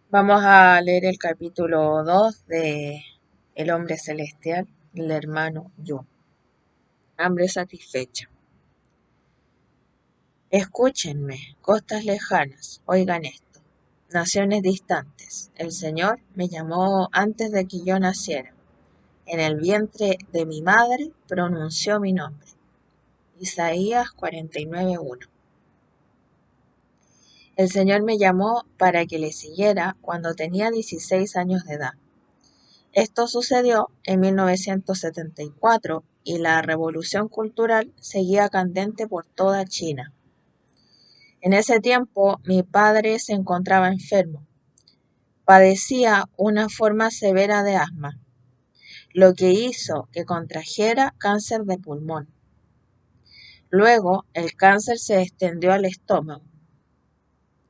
Vamos a leer el capítulo 2 de El hombre celestial, el hermano Yo. Hambre satisfecha. Escúchenme, costas lejanas, oigan esto. Naciones distantes, el Señor me llamó antes de que yo naciera. En el vientre de mi madre pronunció mi nombre. Isaías 49:1. El Señor me llamó para que le siguiera cuando tenía 16 años de edad. Esto sucedió en 1974 y la revolución cultural seguía candente por toda China. En ese tiempo mi padre se encontraba enfermo. Padecía una forma severa de asma, lo que hizo que contrajera cáncer de pulmón. Luego el cáncer se extendió al estómago.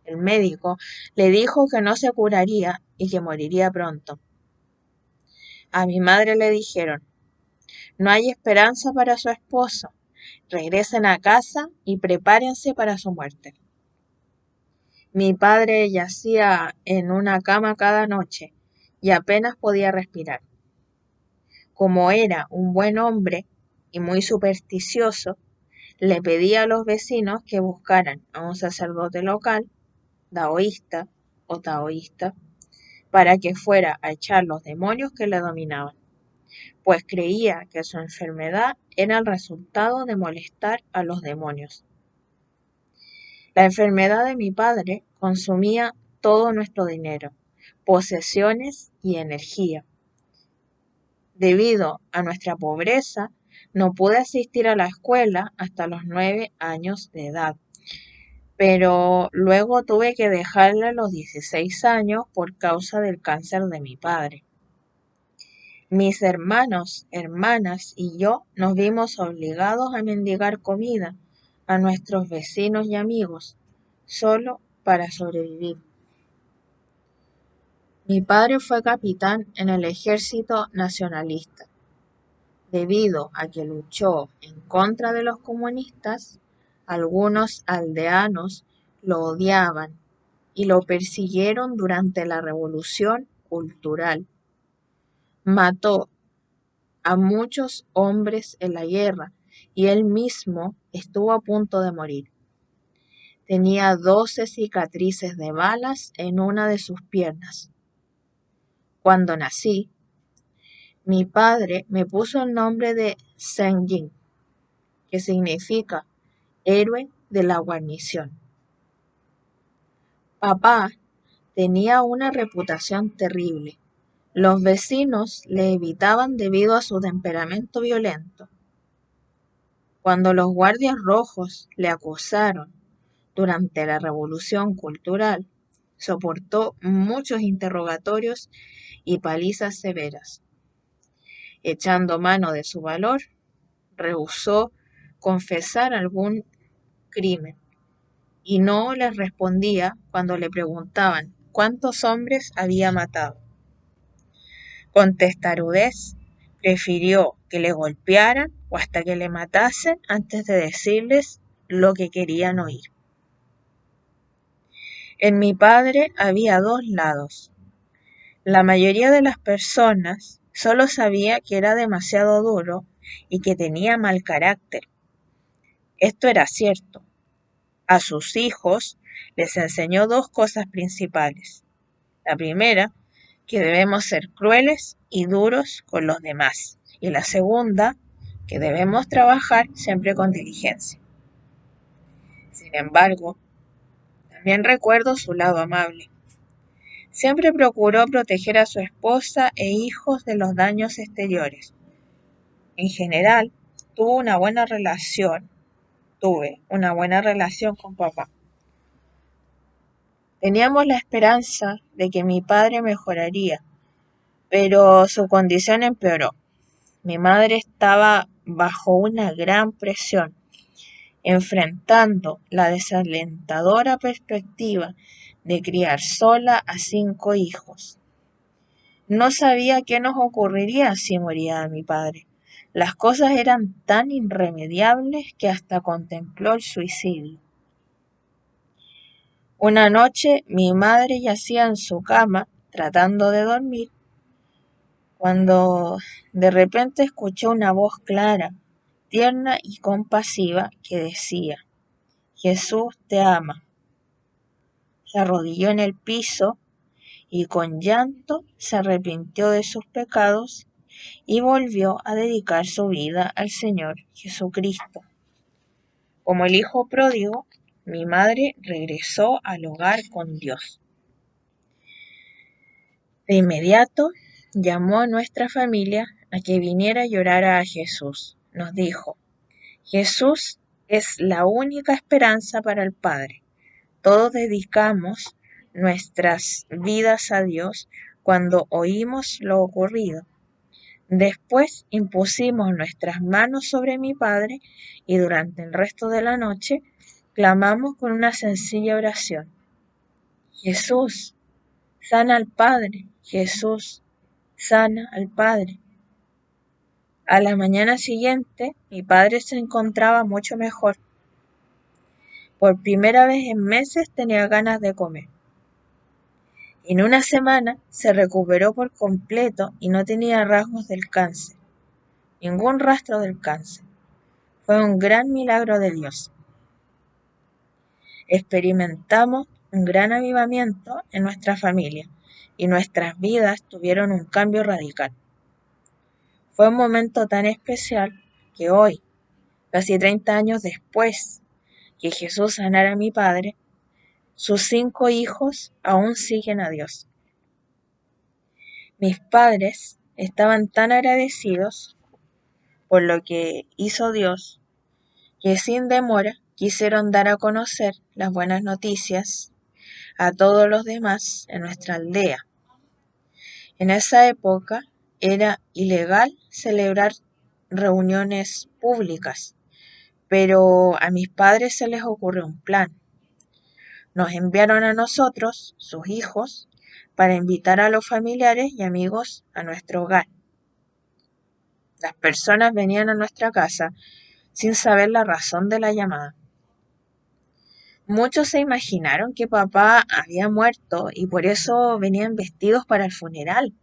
El médico le dijo que no se curaría y que moriría pronto. A mi madre le dijeron: no hay esperanza para su esposo. Regresen a casa y prepárense para su muerte. Mi padre yacía en una cama cada noche y apenas podía respirar. Como era un buen hombre y muy supersticioso, le pedía a los vecinos que buscaran a un sacerdote local, daoísta o taoísta, para que fuera a echar los demonios que le dominaban, pues creía que su enfermedad era el resultado de molestar a los demonios. La enfermedad de mi padre consumía todo nuestro dinero, posesiones y energía. Debido a nuestra pobreza, no pude asistir a la escuela hasta los 9 años de edad, pero luego tuve que dejarla a los 16 años por causa del cáncer de mi padre. Mis hermanos, hermanas y yo nos vimos obligados a mendigar comida a nuestros vecinos y amigos, solo para sobrevivir. Mi padre fue capitán en el ejército nacionalista. Debido a que luchó en contra de los comunistas, algunos aldeanos lo odiaban y lo persiguieron durante la Revolución Cultural. Mató a muchos hombres en la guerra y él mismo estuvo a punto de morir. Tenía 12 cicatrices de balas en una de sus piernas. Cuando nací, mi padre me puso el nombre de Zheng Jing, que significa héroe de la guarnición. Papá tenía una reputación terrible. Los vecinos le evitaban debido a su temperamento violento. Cuando los guardias rojos le acusaron durante la Revolución Cultural, soportó muchos interrogatorios y palizas severas. Echando mano de su valor, rehusó confesar algún crimen y no les respondía cuando le preguntaban cuántos hombres había matado. Con testarudez, prefirió que le golpearan o hasta que le matasen antes de decirles lo que querían oír. En mi padre había dos lados. La mayoría de las personas solo sabía que era demasiado duro y que tenía mal carácter. Esto era cierto. A sus hijos les enseñó dos cosas principales. La primera, que debemos ser crueles y duros con los demás. Y la segunda, que debemos trabajar siempre con diligencia. Sin embargo, también recuerdo su lado amable. Siempre procuró proteger a su esposa e hijos de los daños exteriores. En general, tuve una buena relación con papá. Teníamos la esperanza de que mi padre mejoraría, pero su condición empeoró. Mi madre estaba bajo una gran presión, enfrentando la desalentadora perspectiva de criar sola a 5 hijos. No sabía qué nos ocurriría si moría mi padre. Las cosas eran tan irremediables que hasta contempló el suicidio. Una noche mi madre yacía en su cama tratando de dormir cuando de repente escuchó una voz clara, tierna y compasiva que decía: Jesús te ama. Se arrodilló en el piso y con llanto se arrepintió de sus pecados y volvió a dedicar su vida al Señor Jesucristo. Como el hijo pródigo, mi madre regresó al hogar con Dios. De inmediato llamó a nuestra familia a que viniera a llorar a Jesús. Nos dijo: Jesús es la única esperanza para el Padre. Todos dedicamos nuestras vidas a Dios cuando oímos lo ocurrido. Después impusimos nuestras manos sobre mi padre y durante el resto de la noche clamamos con una sencilla oración: Jesús, sana al Padre. Jesús, sana al Padre. A la mañana siguiente, mi padre se encontraba mucho mejor. Por primera vez en meses tenía ganas de comer. En una semana se recuperó por completo y no tenía rasgos del cáncer, ningún rastro del cáncer. Fue un gran milagro de Dios. Experimentamos un gran avivamiento en nuestra familia y nuestras vidas tuvieron un cambio radical. Fue un momento tan especial que hoy, casi 30 años después que Jesús sanara a mi padre, sus 5 hijos aún siguen a Dios. Mis padres estaban tan agradecidos por lo que hizo Dios que sin demora quisieron dar a conocer las buenas noticias a todos los demás en nuestra aldea. En esa época era ilegal celebrar reuniones públicas, pero a mis padres se les ocurrió un plan. Nos enviaron a nosotros, sus hijos, para invitar a los familiares y amigos a nuestro hogar. Las personas venían a nuestra casa sin saber la razón de la llamada. Muchos se imaginaron que papá había muerto y por eso venían vestidos para el funeral.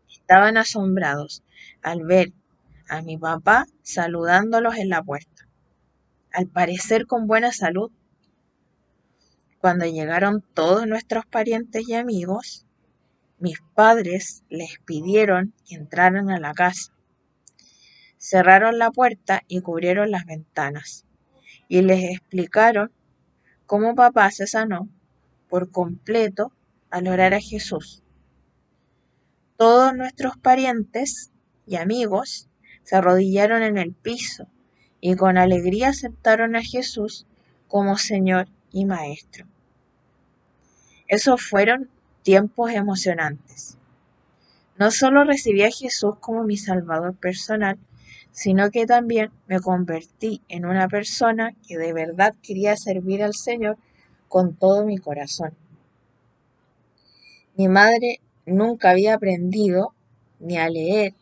Estaban asombrados al ver a mi papá saludándolos en la puerta, al parecer con buena salud. Cuando llegaron todos nuestros parientes y amigos, mis padres les pidieron que entraran a la casa. Cerraron la puerta y cubrieron las ventanas, y les explicaron cómo papá se sanó por completo al orar a Jesús. Todos nuestros parientes y amigos se arrodillaron en el piso y con alegría aceptaron a Jesús como Señor y Maestro. Esos fueron tiempos emocionantes. No solo recibí a Jesús como mi Salvador personal, sino que también me convertí en una persona que de verdad quería servir al Señor con todo mi corazón. Mi madre nunca había aprendido ni a leer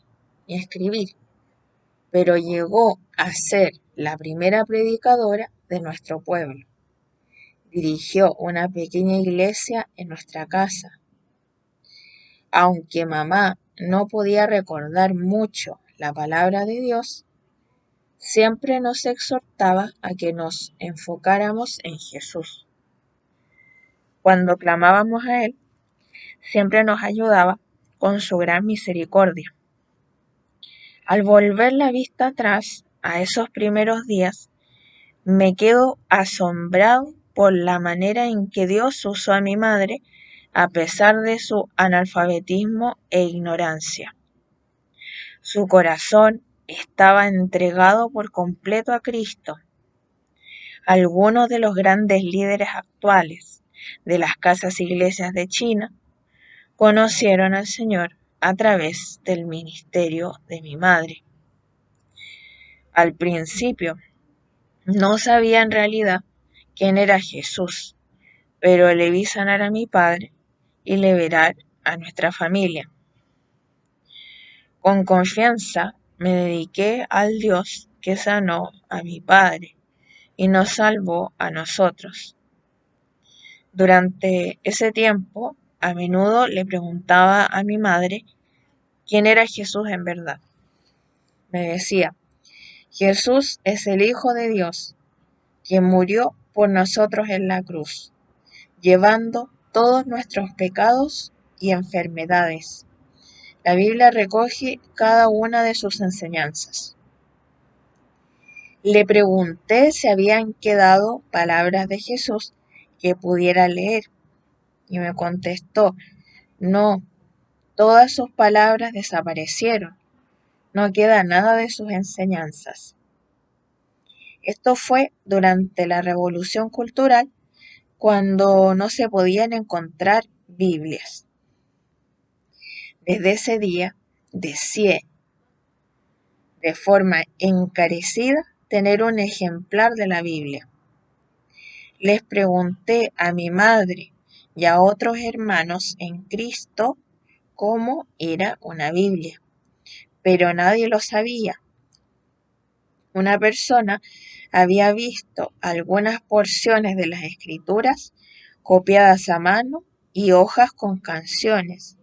ni a escribir, pero llegó a ser la primera predicadora de nuestro pueblo. Dirigió una pequeña iglesia en nuestra casa. Aunque mamá no podía recordar mucho la palabra de Dios, siempre nos exhortaba a que nos enfocáramos en Jesús. Cuando clamábamos a Él, siempre nos ayudaba con su gran misericordia. Al volver la vista atrás a esos primeros días, me quedo asombrado por la manera en que Dios usó a mi madre a pesar de su analfabetismo e ignorancia. Su corazón estaba entregado por completo a Cristo. Algunos de los grandes líderes actuales de las casas iglesias de China conocieron al Señor a través del ministerio de mi madre. Al principio no sabía en realidad quién era Jesús, pero le vi sanar a mi padre y liberar a nuestra familia. Con confianza me dediqué al Dios que sanó a mi padre y nos salvó a nosotros. Durante ese tiempo, a menudo le preguntaba a mi madre quién era Jesús en verdad. Me decía, Jesús es el Hijo de Dios, quien murió por nosotros en la cruz, llevando todos nuestros pecados y enfermedades. La Biblia recoge cada una de sus enseñanzas. Le pregunté si habían quedado palabras de Jesús que pudiera leer y me contestó, no, todas sus palabras desaparecieron, no queda nada de sus enseñanzas. Esto fue durante la Revolución Cultural, cuando no se podían encontrar Biblias. Desde ese día deseé de forma encarecida tener un ejemplar de la Biblia. Les pregunté a mi madre y a otros hermanos en Cristo cómo era una Biblia, pero nadie lo sabía. Una persona había visto algunas porciones de las Escrituras copiadas a mano y hojas con canciones,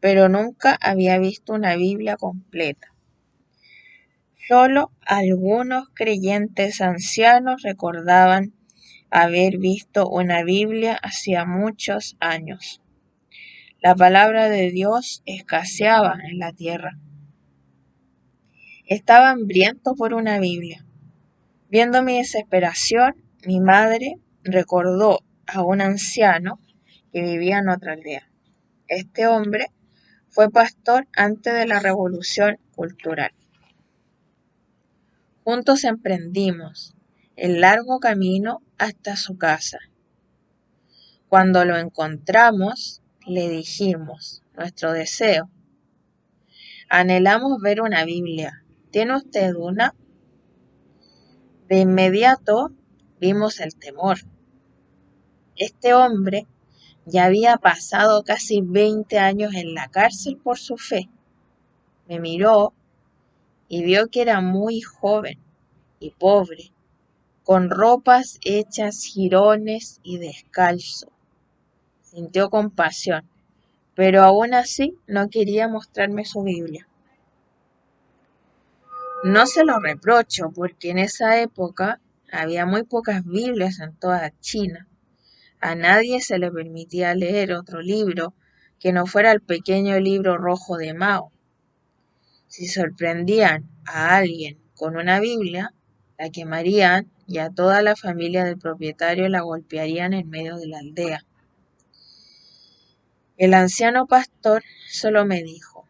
pero nunca había visto una Biblia completa. Solo algunos creyentes ancianos recordaban haber visto una Biblia hacía muchos años. La palabra de Dios escaseaba en la tierra. Estaba hambriento por una Biblia. Viendo mi desesperación, mi madre recordó a un anciano que vivía en otra aldea. Este hombre fue pastor antes de la Revolución Cultural. Juntos emprendimos el largo camino hasta su casa. Cuando lo encontramos, le dijimos nuestro deseo. Anhelamos ver una Biblia. ¿Tiene usted una? De inmediato vimos el temor. Este hombre ya había pasado casi 20 años en la cárcel por su fe. Me miró y vio que era muy joven y pobre, con ropas hechas jirones y descalzo. Sintió compasión, pero aún así no quería mostrarme su Biblia. No se lo reprocho porque en esa época había muy pocas Biblias en toda China. A nadie se le permitía leer otro libro que no fuera el pequeño libro rojo de Mao. Si sorprendían a alguien con una Biblia, la quemarían y a toda la familia del propietario la golpearían en medio de la aldea. El anciano pastor solo me dijo,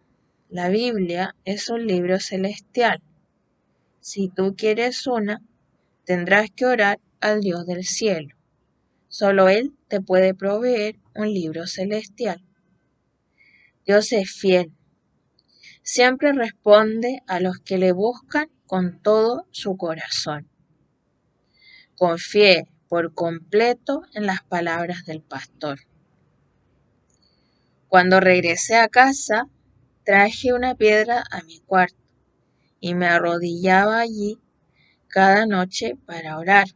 la Biblia es un libro celestial. Si tú quieres una, tendrás que orar al Dios del cielo. Solo Él te puede proveer un libro celestial. Dios es fiel. Siempre responde a los que le buscan con todo su corazón. Confié por completo en las palabras del pastor. Cuando regresé a casa, traje una piedra a mi cuarto y me arrodillaba allí cada noche para orar.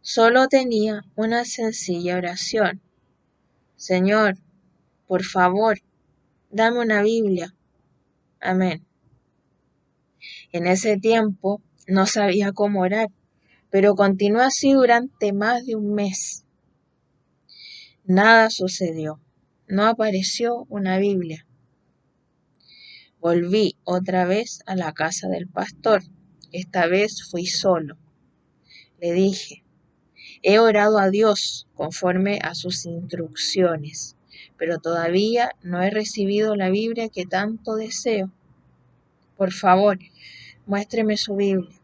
Solo tenía una sencilla oración. Señor, por favor, dame una Biblia. Amén. En ese tiempo no sabía cómo orar, pero continuó así durante más de un mes. Nada sucedió. No apareció una Biblia. Volví otra vez a la casa del pastor. Esta vez fui solo. Le dije, he orado a Dios conforme a sus instrucciones, pero todavía no he recibido la Biblia que tanto deseo. Por favor, muéstreme su Biblia.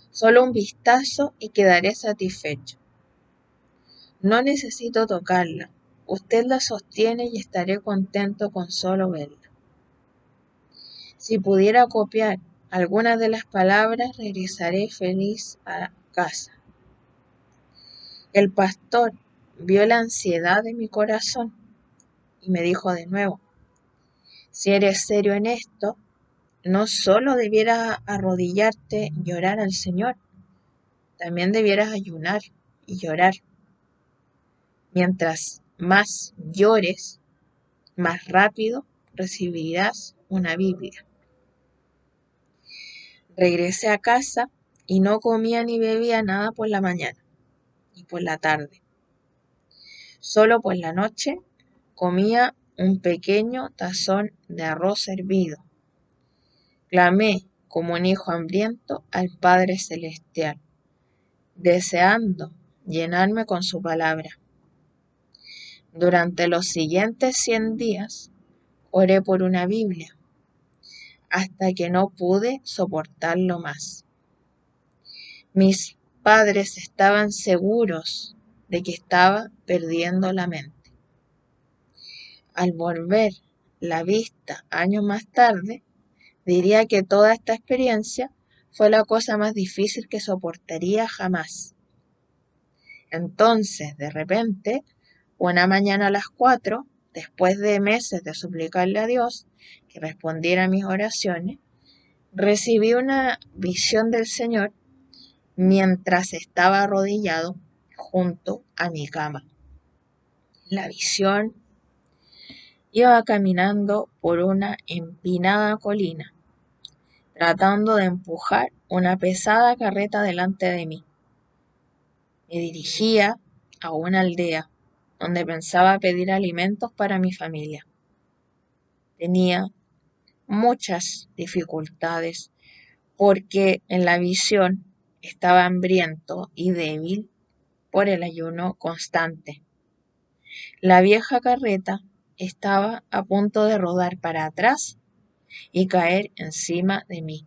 Solo un vistazo y quedaré satisfecho. No necesito tocarla. Usted la sostiene y estaré contento con solo verla. Si pudiera copiar algunas de las palabras, regresaré feliz a casa. El pastor vio la ansiedad de mi corazón y me dijo de nuevo, si eres serio en esto, no solo debieras arrodillarte y orar al Señor, también debieras ayunar y llorar. Mientras más llores, más rápido recibirás una Biblia. Regresé a casa y no comía ni bebía nada por la mañana y por la tarde. Solo por la noche comía un pequeño tazón de arroz hervido. Clamé como un hijo hambriento al Padre Celestial, deseando llenarme con su palabra. Durante los siguientes 100 días oré por una Biblia, hasta que no pude soportarlo más. Mis padres estaban seguros de que estaba perdiendo la mente. Al volver la vista años más tarde, diría que toda esta experiencia fue la cosa más difícil que soportaría jamás. Entonces, de repente, una mañana a las 4, después de meses de suplicarle a Dios que respondiera a mis oraciones, recibí una visión del Señor mientras estaba arrodillado junto a mi cama. La visión iba caminando por una empinada colina, tratando de empujar una pesada carreta delante de mí. Me dirigía a una aldea donde pensaba pedir alimentos para mi familia. Tenía muchas dificultades porque en la visión estaba hambriento y débil por el ayuno constante. La vieja carreta estaba a punto de rodar para atrás y caer encima de mí.